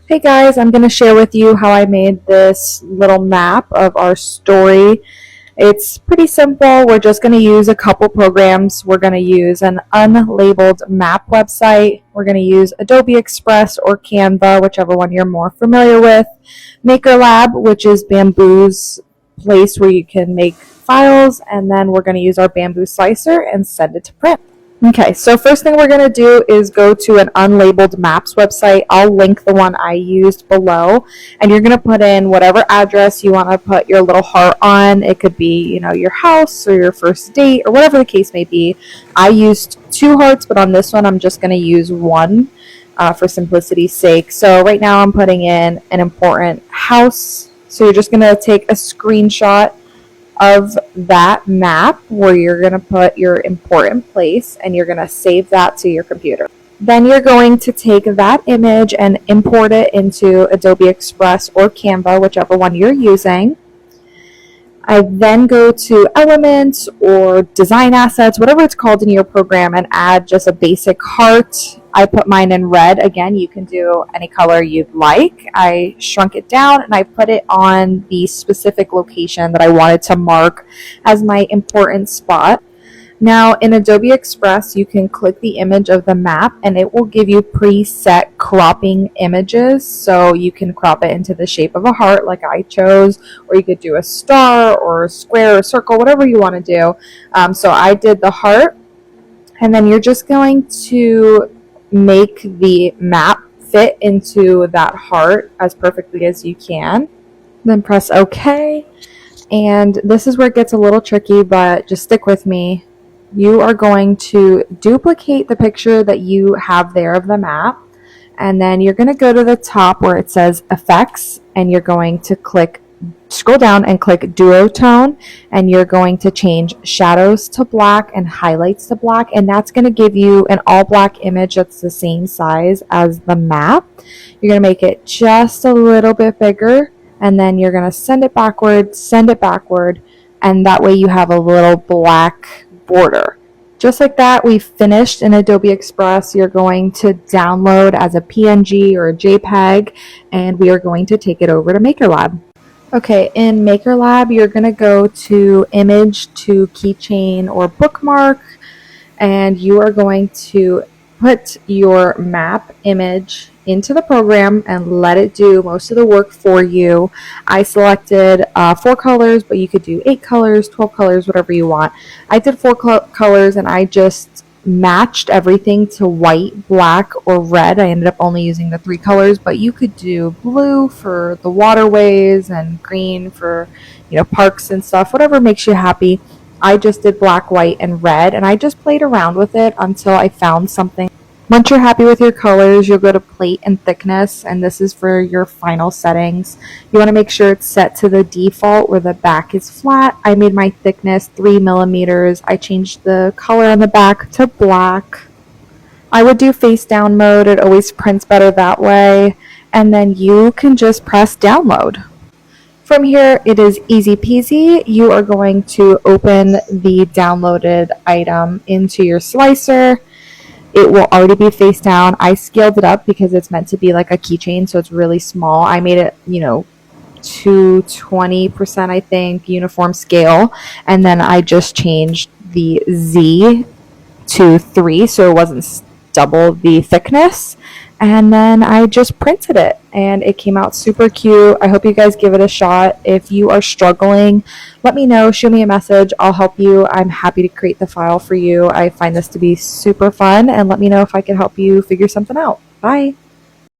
Hey guys, I'm going to share with you how I made this little map of our story. It's pretty simple. We're just going to use a couple programs. We're going to use an unlabeled map website. We're going to use Adobe Express or Canva, whichever one you're more familiar with. MakerLab, which is Bamboo's place where you can make files, and then we're going to use our Bamboo slicer and send it to print. Okay, so first thing we're going to do is go to an unlabeled maps website. I'll link the one I used below, and you're going to put in whatever address you want to put your little heart on. It could be, your house or your first date or whatever the case may be. I used 2 hearts, but on this one I'm just going to use 1 for simplicity's sake. So right now I'm putting in an important house. So you're just going to take a screenshot of that map where you're going to put your important place, and you're going to save that to your computer. Then you're going to take that image and import it into Adobe Express or Canva, whichever one you're using. I then go to Elements or Design Assets, whatever it's called in your program, and add just a basic heart. I put mine in red. Again, you can do any color you'd like. I shrunk it down and I put it on the specific location that I wanted to mark as my important spot. Now in Adobe Express, you can click the image of the map and it will give you preset cropping images. So you can crop it into the shape of a heart like I chose, or you could do a star or a square or circle, whatever you want to do. So I did the heart, and then you're just going to make the map fit into that heart as perfectly as you can. Then press OK. And this is where it gets a little tricky, but just stick with me. You are going to duplicate the picture that you have there of the map, and then you're going to go to the top where it says Effects, and you're going to scroll down and click Duotone, and you're going to change shadows to black and highlights to black, and that's going to give you an all black image that's the same size as the map. You're going to make it just a little bit bigger, and then you're going to send it backward, and that way you have a little black border. Just like that, we've finished in Adobe Express. You're going to download as a PNG or a JPEG, and we are going to take it over to MakerLab. Okay, in MakerLab, you're going to go to Image to Keychain or Bookmark, and you are going to put your map image into the program and let it do most of the work for you. I selected 4 colors, but you could do 8 colors, 12 colors, whatever you want. I did 4 colors, and I just matched everything to white, black, or red. I ended up only using the 3 colors, but you could do blue for the waterways and green for parks and stuff, whatever makes you happy. I just did black, white, and red, and I just played around with it until I found something. Once you're happy with your colors, you'll go to Plate and Thickness, and this is for your final settings. You want to make sure it's set to the default where the back is flat. I made my thickness 3 millimeters. I changed the color on the back to black. I would do face down mode. It always prints better that way. And then you can just press download. From here, it is easy peasy. You are going to open the downloaded item into your slicer. It will already be face down. I scaled it up because it's meant to be like a keychain, so it's really small. I made it, to 20%, I think, uniform scale. And then I just changed the Z to 3, so it wasn't double the thickness. And then I just printed it, and it came out super cute. I hope you guys give it a shot. If you are struggling, let me know. Shoot me a message. I'll help you. I'm happy to create the file for you. I find this to be super fun, and let me know if I can help you figure something out. Bye.